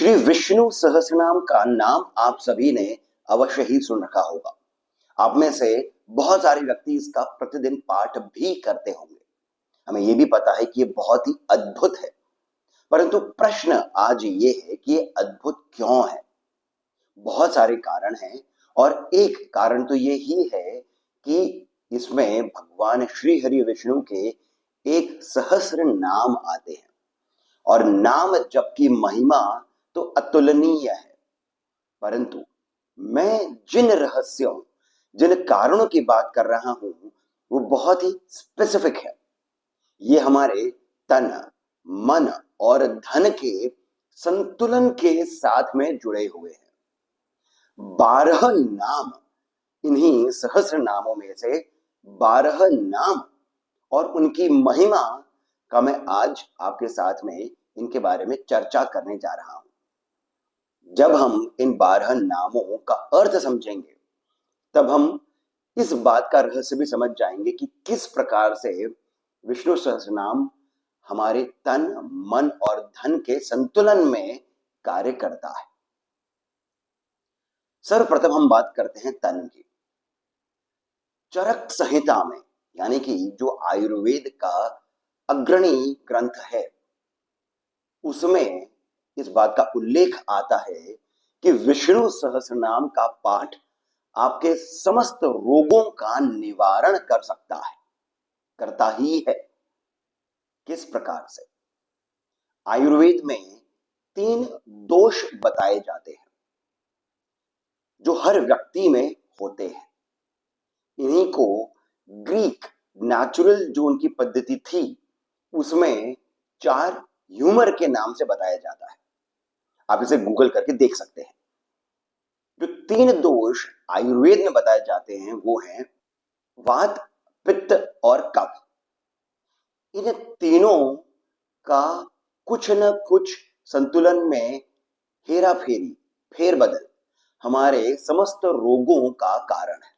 श्री विष्णु सहस्रनाम का नाम आप सभी ने अवश्य ही सुन रखा होगा। आप में से बहुत सारे व्यक्ति इसका प्रतिदिन पाठ भी करते होंगे। हमें यह भी पता है कि ये बहुत ही अद्भुत है, परंतु प्रश्न आज ये है कि ये अद्भुत क्यों है। बहुत सारे कारण हैं और एक कारण तो ये ही है कि इसमें भगवान श्री हरि विष्णु के एक सहस्र नाम आते हैं और नाम जप की महिमा तो अतुलनीय है। परंतु मैं जिन रहस्यों, जिन कारणों की बात कर रहा हूं वो बहुत ही स्पेसिफिक है। ये हमारे तन, मन और धन के संतुलन के साथ में जुड़े हुए हैं। 12 नाम, इन्हीं सहस्र नामों में से 12 नाम और उनकी महिमा का मैं आज आपके साथ में इनके बारे में चर्चा करने जा रहा हूं। जब हम इन 12 नामों का अर्थ समझेंगे तब हम इस बात का रहस्य भी समझ जाएंगे कि किस प्रकार से विष्णु सहस्रनाम हमारे तन, मन और धन के संतुलन में कार्य करता है। सर्वप्रथम हम बात करते हैं तन की। चरक संहिता में, यानी कि जो आयुर्वेद का अग्रणी ग्रंथ है, उसमें इस बात का उल्लेख आता है कि विष्णु सहस्रनाम का पाठ आपके समस्त रोगों का निवारण कर सकता है, करता ही है। किस प्रकार से? आयुर्वेद में 3 दोष बताए जाते हैं जो हर व्यक्ति में होते हैं। इन्हीं को ग्रीक नेचुरल जो उनकी पद्धति थी उसमें 4 ह्यूमर के नाम से बताया जाता है। आप इसे गूगल करके देख सकते हैं। जो 3 दोष आयुर्वेद में बताए जाते हैं वो हैं वात, पित्त और कफ। इन तीनों का कुछ न कुछ संतुलन में हेराफेरी, फेरबदल हमारे समस्त रोगों का कारण है।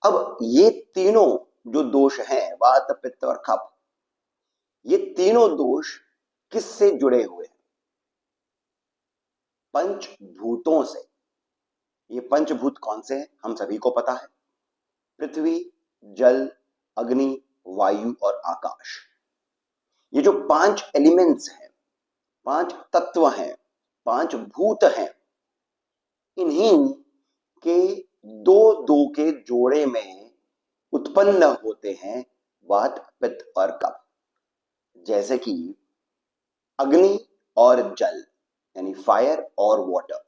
अब ये तीनों जो दोष हैं, वात, पित्त और कफ, ये तीनों दोष किससे जुड़े हुए हैं? पंचभूतों से। ये पंचभूत कौन से हैं? हम सभी को पता है, पृथ्वी, जल, अग्नि, वायु और आकाश। ये जो 5 एलिमेंट्स हैं, 5 तत्व हैं, 5 भूत हैं, इन्हीं के दो के जोड़े में उत्पन्न होते हैं वात, पित्त और कफ। जैसे कि अग्नि और जल, यानी फायर और वाटर,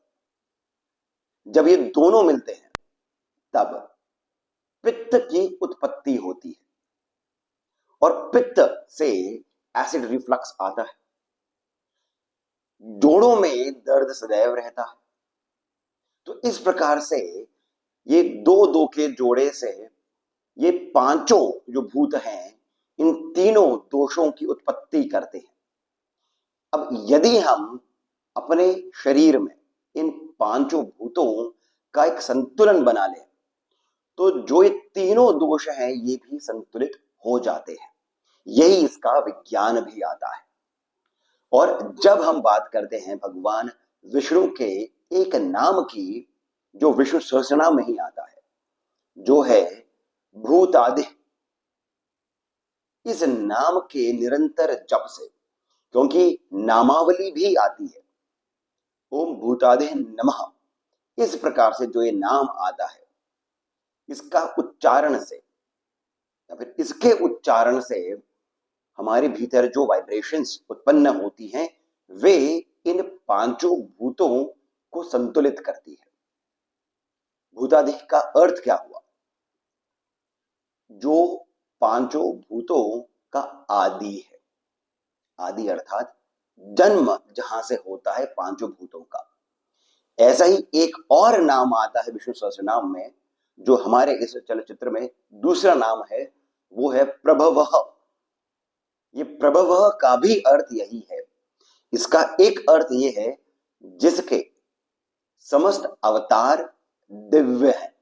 जब ये दोनों मिलते हैं तब पित्त की उत्पत्ति होती है और पित्त से एसिड रिफ्लक्स आता है। जोड़ों में दर्द सदैव रहता है। तो इस प्रकार से ये दो के जोड़े से ये 5 जो भूत हैं, इन तीनों दोषों की उत्पत्ति करते हैं। अब यदि हम अपने शरीर में इन 5 भूतों का एक संतुलन बना लें तो जो ये तीनों दोष हैं ये भी संतुलित हो जाते हैं। यही इसका विज्ञान भी आता है। और जब हम बात करते हैं भगवान विष्णु के एक नाम की, जो विष्णु सहस्रनाम में ही आता है, जो है भूतादिः, इस नाम के निरंतर जप से, क्योंकि नामावली भी आती है, ओम भूतादिः नमः, इस प्रकार से जो ये नाम आता है, इसका उच्चारण से या फिर इसके उच्चारण से हमारे भीतर जो वाइब्रेशंस उत्पन्न होती हैं वे इन 5 भूतों को संतुलित करती है। भूतादिः का अर्थ क्या हुआ? जो 5 भूतों का आदि है। आदि अर्थात जन्म जहां से होता है 5 भूतों का। ऐसा ही एक और नाम आता है विष्णु सहस्रनाम में, जो हमारे इस चलचित्र में दूसरा नाम है, वो है प्रभवः। ये प्रभवः का भी अर्थ यही है। इसका एक अर्थ ये है जिसके समस्त अवतार दिव्य है,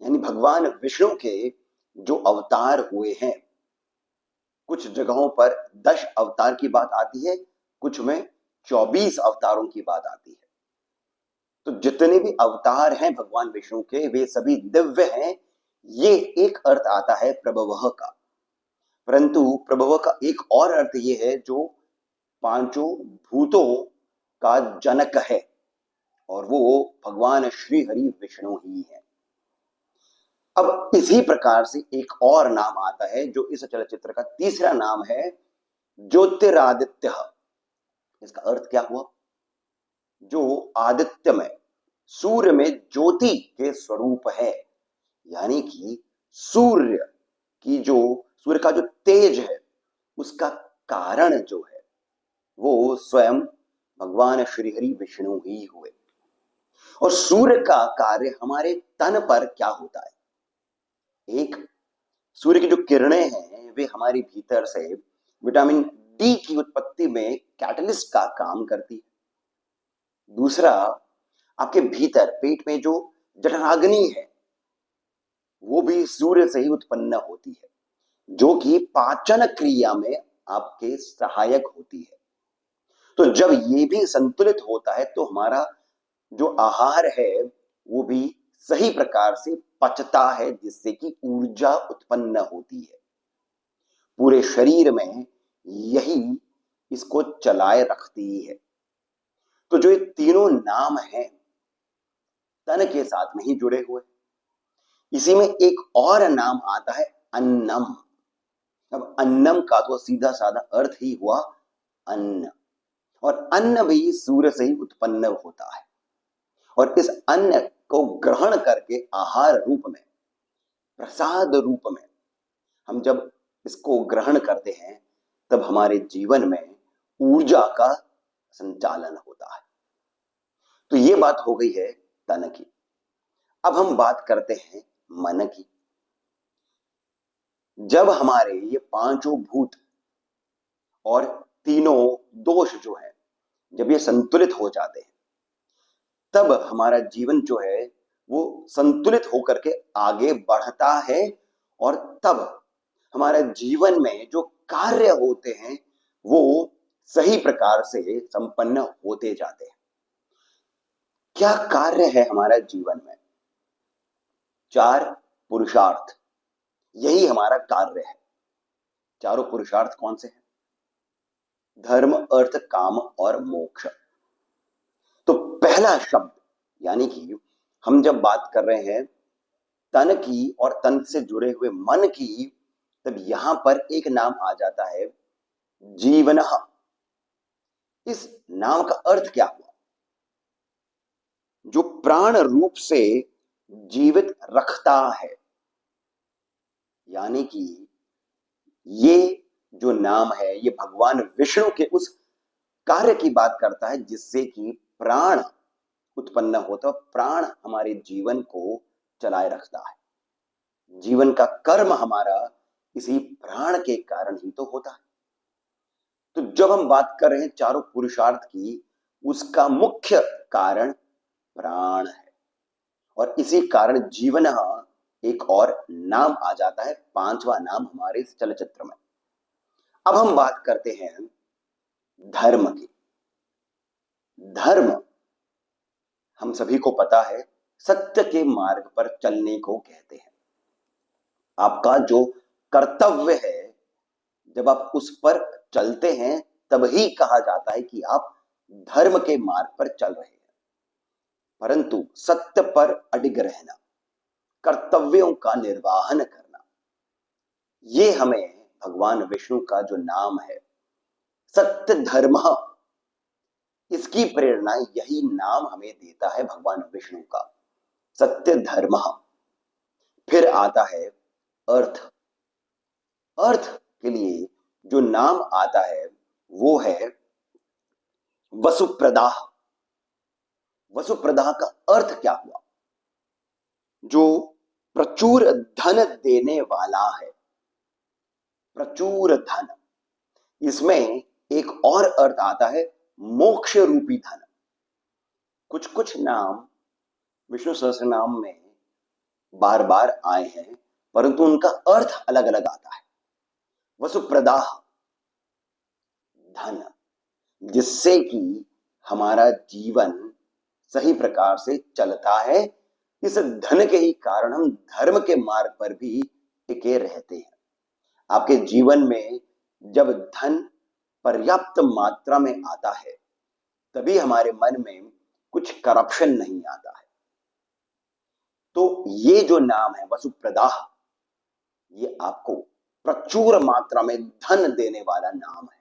यानी भगवान विष्णु के जो अवतार हुए हैं, कुछ जगहों पर 10 अवतार की बात आती है, कुछ में 24 अवतारों की बात आती है। तो जितने भी अवतार हैं भगवान विष्णु के वे सभी दिव्य हैं। ये एक अर्थ आता है प्रभवः का। परंतु प्रभव का एक और अर्थ ये है जो पांचों भूतों का जनक है और वो भगवान श्री हरि विष्णु ही है। अब इसी प्रकार से एक और नाम आता है जो इस चलचित्र का तीसरा नाम है ज्योतिरादित्य। इसका अर्थ क्या हुआ? जो आदित्य में, सूर्य में ज्योति के स्वरूप है, यानी कि सूर्य की जो सूर्य का जो तेज है उसका कारण जो है वो स्वयं भगवान श्री हरि विष्णु ही हुए। और सूर्य का कार्य हमारे तन पर क्या होता है? एक, सूर्य की जो किरणें हैं वे हमारे भीतर से विटामिन डी की उत्पत्ति में कैटलिस्ट का काम करती है। दूसरा, आपके भीतर पेट में जो जठराग्नि है वो भी सूर्य से ही उत्पन्न होती है, जो कि पाचन क्रिया में आपके सहायक होती है। तो जब ये भी संतुलित होता है तो हमारा जो आहार है वो भी सही प्रकार से पचता है, जिससे कि ऊर्जा उत्पन्न होती है। पूरे शरीर में यही इसको चलाए रखती है। तो जो ये तीनों नाम हैं तन के साथ में ही जुड़े हुए। इसी में एक और नाम आता है अन्नम। अब अन्नम का तो सीधा साधा अर्थ ही हुआ अन्न, और अन्न भी सूर्य से ही उत्पन्न होता है। और इस अन्न को ग्रहण करके आहार रूप में, प्रसाद रूप में हम जब इसको ग्रहण करते हैं तब हमारे जीवन में ऊर्जा का संचालन होता है। तो ये बात हो गई है तन की। अब हम बात करते हैं मन की। जब हमारे ये पांचों भूत और तीनों दोष जो है जब ये संतुलित हो जाते हैं तब हमारा जीवन जो है वो संतुलित होकर के आगे बढ़ता है, और तब हमारे जीवन में जो कार्य होते हैं वो सही प्रकार से संपन्न होते जाते हैं। क्या कार्य है हमारा जीवन में? 4 पुरुषार्थ, यही हमारा कार्य है। चारों पुरुषार्थ कौन से हैं? धर्म, अर्थ, काम और मोक्ष। तो पहला शब्द, यानी कि हम जब बात कर रहे हैं तन की और तन से जुड़े हुए मन की, तब यहां पर एक नाम आ जाता है जीवन। इस नाम का अर्थ क्या हुआ? जो प्राण रूप से जीवित रखता है, यानी कि ये जो नाम है ये भगवान विष्णु के उस कार्य की बात करता है जिससे कि प्राण उत्पन्न होता है। प्राण हमारे जीवन को चलाए रखता है। जीवन का कर्म हमारा इसी प्राण के कारण ही तो होता है। तो जब हम बात कर रहे हैं चारों पुरुषार्थ की, उसका मुख्य कारण प्राण है, और इसी कारण जीवन एक और नाम आ जाता है, पांचवा नाम हमारे इस चलचित्र में। अब हम बात करते हैं धर्म की। धर्म हम सभी को पता है सत्य के मार्ग पर चलने को कहते हैं। आपका जो कर्तव्य है जब आप उस पर चलते हैं तब ही कहा जाता है कि आप धर्म के मार्ग पर चल रहे हैं। परंतु सत्य पर अडिग रहना, कर्तव्यों का निर्वाहन करना, ये हमें भगवान विष्णु का जो नाम है सत्य धर्म, इसकी प्रेरणा यही नाम हमें देता है भगवान विष्णु का, सत्य धर्म। फिर आता है अर्थ। अर्थ के लिए जो नाम आता है वो है वसुप्रदाह। वसुप्रदाह का अर्थ क्या हुआ? जो प्रचुर धन देने वाला है, प्रचुर धन। इसमें एक और अर्थ आता है मोक्ष रूपी धन। कुछ कुछ नाम विष्णु सहस्त्र नाम में बार बार आए हैं परंतु उनका अर्थ अलग अलग आता है। वसुप्रदाह धन, जिससे कि हमारा जीवन सही प्रकार से चलता है। इस धन के ही कारण हम धर्म के मार्ग पर भी टिके रहते हैं। आपके जीवन में जब धन पर्याप्त मात्रा में आता है, तभी हमारे मन में कुछ करप्शन नहीं आता है। तो ये जो नाम है वसुप्रदाह, ये आपको प्रचुर मात्रा में धन देने वाला नाम है,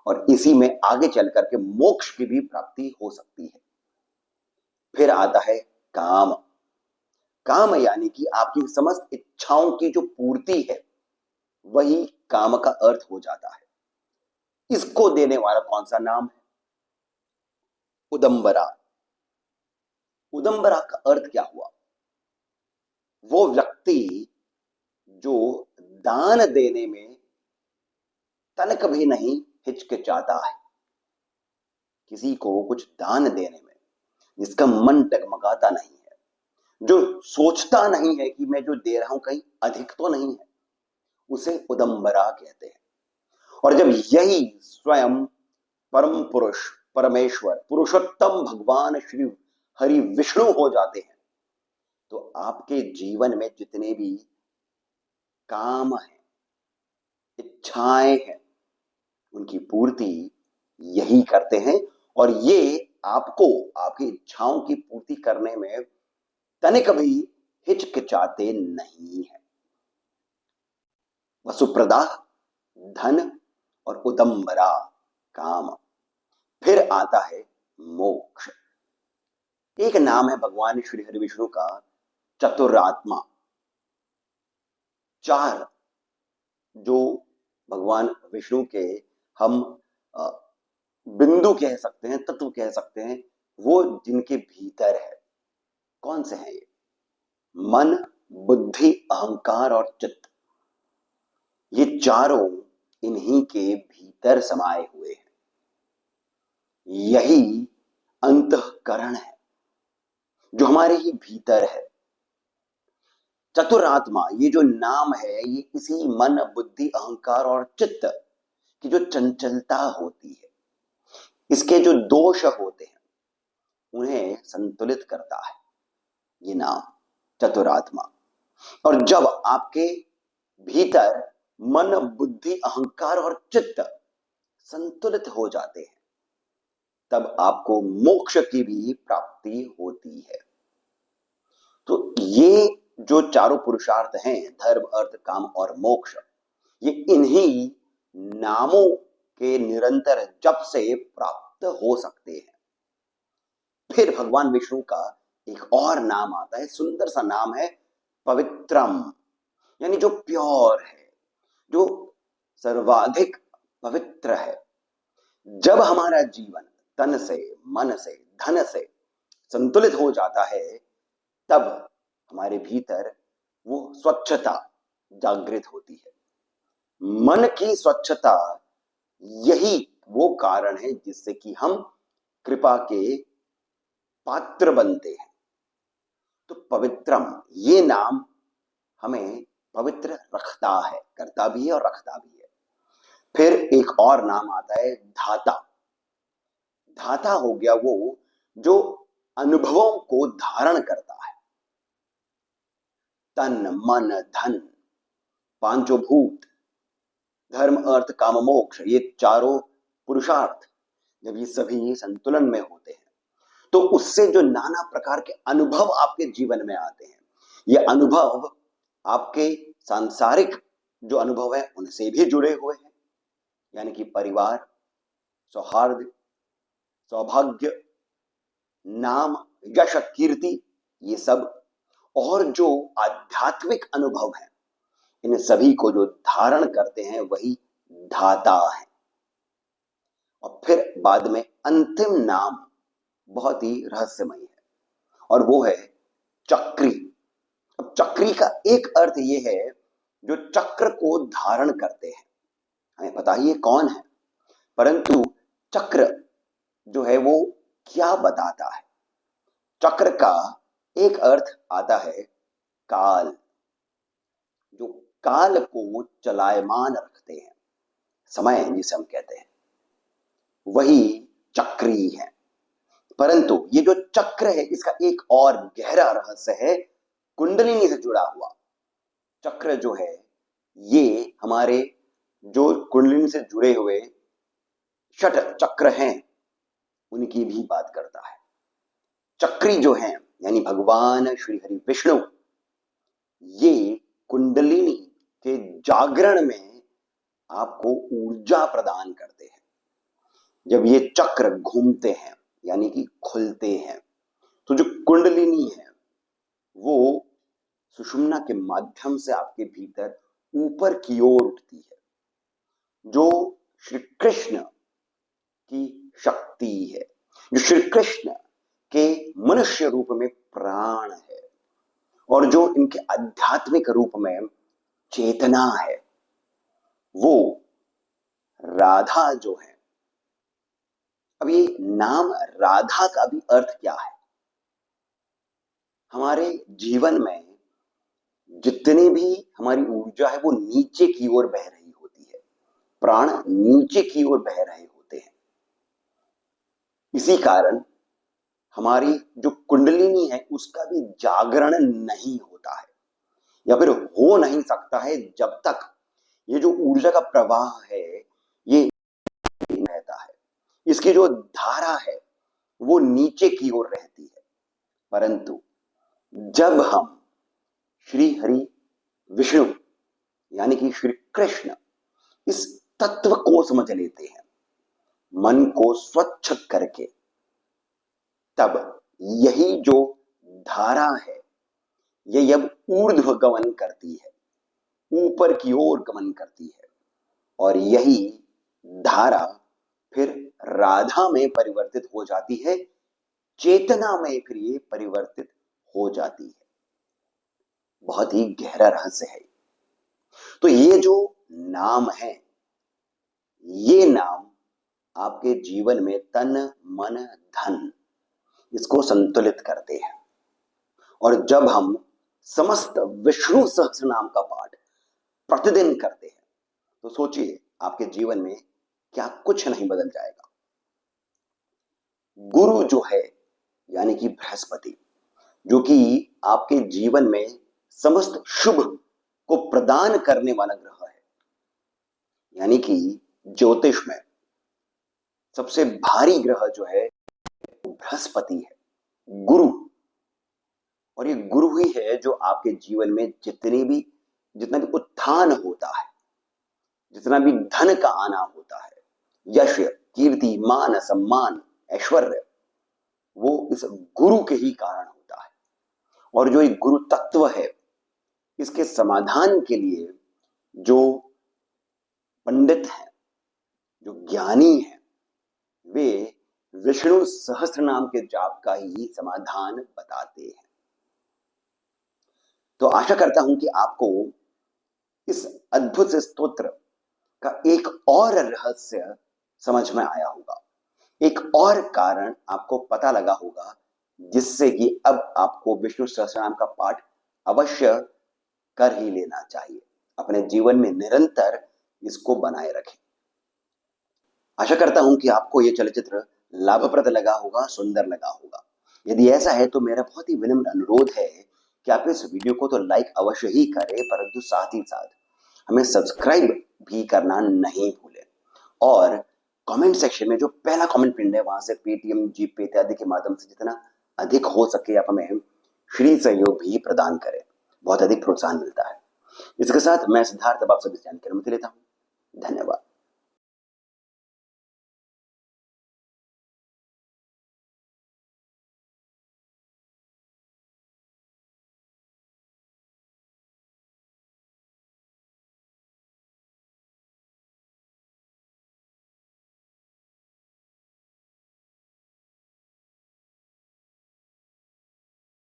और इसी में आगे चल करके मोक्ष की भी प्राप्ति हो सकती है। फिर आता है काम। काम यानी कि आपकी समस्त इच्छाओं की जो पूर्ति है, वही काम का अर्थ हो जाता है। इसको देने वाला कौन सा नाम है? उदंबरा। उदंबरा का अर्थ क्या हुआ? वो व्यक्ति जो दान देने में तनक भी नहीं हिचकिचाता है। किसी को कुछ दान देने में जिसका मन टगमगाता नहीं है, जो सोचता नहीं है कि मैं जो दे रहा हूं कहीं अधिक तो नहीं है, उसे उदंबरा कहते हैं। और जब यही स्वयं परम पुरुष, परमेश्वर, पुरुषोत्तम भगवान श्री हरि विष्णु हो जाते हैं, तो आपके जीवन में जितने भी काम हैं, इच्छाएं हैं, उनकी पूर्ति यही करते हैं। और ये आपको आपकी इच्छाओं की पूर्ति करने में तनिक भी हिचकिचाते नहीं है। वसुप्रदा धन और उदंबरा काम। फिर आता है मोक्ष। एक नाम है भगवान श्री हरि विष्णु का चतुरात्मा। चार जो भगवान विष्णु के हम बिंदु कह सकते हैं, तत्व कह सकते हैं, वो जिनके भीतर है, कौन से हैं ये? मन, बुद्धि, अहंकार और चित्त। ये चारों इन्हीं के भीतर समाये हुए हैं। यही अंतःकरण है जो हमारे ही भीतर है। चतुरात्मा ये जो नाम है, ये इसी मन, बुद्धि, अहंकार और चित्त की जो चंचलता होती है, इसके जो दोष होते हैं, उन्हें संतुलित करता है ये नाम चतुरात्मा। और जब आपके भीतर मन, बुद्धि, अहंकार और चित्त संतुलित हो जाते हैं, तब आपको मोक्ष की भी प्राप्ति होती है। तो ये जो चारों पुरुषार्थ हैं, धर्म, अर्थ, काम और मोक्ष, ये इन्हीं नामों के निरंतर जप से प्राप्त हो सकते हैं। फिर भगवान विष्णु का एक और नाम आता है, सुंदर सा नाम है पवित्रम, यानी जो प्योर है, जो सर्वाधिक पवित्र है। जब हमारा जीवन तन से, मन से, धन से संतुलित हो जाता है, तब हमारे भीतर वो स्वच्छता जागृत होती है। मन की स्वच्छता यही वो कारण है जिससे कि हम कृपा के पात्र बनते हैं। तो पवित्रम ये नाम हमें पवित्र रखता है, करता भी है और रखता भी है। फिर एक और नाम आता है धाता। धाता हो गया वो जो अनुभवों को धारण करता है। तन, मन, धन, पांचों भूत, धर्म, अर्थ, काम, मोक्ष, ये चारों पुरुषार्थ जब ये सभी संतुलन में होते हैं, तो उससे जो नाना प्रकार के अनुभव आपके जीवन में आते हैं, ये अनुभव आपके सांसारिक जो अनुभव है उनसे भी जुड़े हुए हैं, यानी कि परिवार, सौहार्द, सौभाग्य, नाम, यश, कीर्ति, ये सब। और जो आध्यात्मिक अनुभव है, इन सभी को जो धारण करते हैं वही धाता है। और फिर बाद में अंतिम नाम बहुत ही रहस्यमय है, और वो है चक्री। अब चक्री का एक अर्थ ये है जो चक्र को धारण करते हैं। हमें पता ही है कौन है, परंतु चक्र जो है वो क्या बताता है? चक्र का एक अर्थ आता है काल, जो काल को चलायमान रखते हैं, समय जिसे हम कहते हैं। वही चक्री है। परंतु ये जो चक्र है इसका एक और गहरा रहस्य है कुंडलिनी से जुड़ा हुआ। चक्र जो है ये हमारे जो कुंडलिनी से जुड़े हुए षट चक्र हैं उनकी भी बात करता है। चक्री जो है यानी भगवान श्री हरि विष्णु, ये कुंडलिनी के जागरण में आपको ऊर्जा प्रदान करते हैं। जब ये चक्र घूमते हैं यानी कि खुलते हैं तो जो कुंडलिनी है वो सुषुम्ना के माध्यम से आपके भीतर ऊपर की ओर उठती है, जो श्री कृष्ण की शक्ति है, जो श्री कृष्ण के मनुष्य रूप में प्राण है और जो इनके आध्यात्मिक रूप में चेतना है। वो राधा जो है, अब ये नाम राधा का भी अर्थ क्या है? हमारे जीवन में जितनी भी हमारी ऊर्जा है वो नीचे की ओर बह रही होती है, प्राण नीचे की ओर बह रहे होते हैं। इसी कारण हमारी जो कुंडलिनी है उसका भी जागरण नहीं होता है या फिर हो नहीं सकता है जब तक ये जो ऊर्जा का प्रवाह है ये रहता है, इसकी जो धारा है वो नीचे की ओर रहती है। परंतु जब हम श्री हरि विष्णु यानी कि श्री कृष्ण इस तत्व को समझ लेते हैं, मन को स्वच्छ करके, तब यही जो धारा है ये अब ऊर्ध्व गमन करती है, ऊपर की ओर गमन करती है और यही धारा फिर राधा में परिवर्तित हो जाती है, चेतना में फिर ये परिवर्तित हो जाती है। बहुत ही गहरा रहस्य है। तो ये जो नाम है, ये नाम आपके जीवन में तन मन धन इसको संतुलित करते हैं। और जब हम समस्त विष्णु सहस्त्र नाम का पाठ प्रतिदिन करते हैं तो सोचिए आपके जीवन में क्या कुछ नहीं बदल जाएगा। गुरु जो है यानी कि बृहस्पति, जो कि आपके जीवन में समस्त शुभ को प्रदान करने वाला ग्रह है, यानी कि ज्योतिष में सबसे भारी ग्रह जो है बृहस्पति है, गुरु। और ये गुरु ही है जो आपके जीवन में जितना भी उत्थान होता है, जितना भी धन का आना होता है, यश कीर्ति मान सम्मान ऐश्वर्य, वो इस गुरु के ही कारण होता है। और जो एक गुरु तत्व है इसके समाधान के लिए जो पंडित हैं, जो ज्ञानी हैं, वे विष्णु सहस्त्र नाम के जाप का ही समाधान बताते हैं। तो आशा करता हूं कि आपको इस अद्भुत से स्तोत्र का एक और रहस्य समझ में आया होगा, एक और कारण आपको पता लगा होगा, जिससे कि अब आपको विष्णु सहस्त्रनाम का पाठ अवश्य कर ही लेना चाहिए। अपने जीवन में निरंतर इसको बनाए रखें। आशा करता हूं कि आपको यह चलचित्र लाभप्रद लगा होगा, सुंदर लगा होगा। यदि ऐसा है तो मेरा बहुत ही विनम्र अनुरोध है कि आप इस वीडियो को तो लाइक अवश्य ही करें, परंतु साथ ही साथ हमें सब्सक्राइब भी करना नहीं भूलें। और कमेंट सेक्शन में जो पहला कमेंट पिन है वहां से पेटीएम, जीपे इत्यादि के माध्यम से जितना अधिक हो सके आप हमें श्री सहयोग भी प्रदान करें, बहुत अधिक प्रोत्साहन मिलता है। इसके साथ मैं सिद्धार्थ अब आप सभी से जानकारी लेता हूं। धन्यवाद।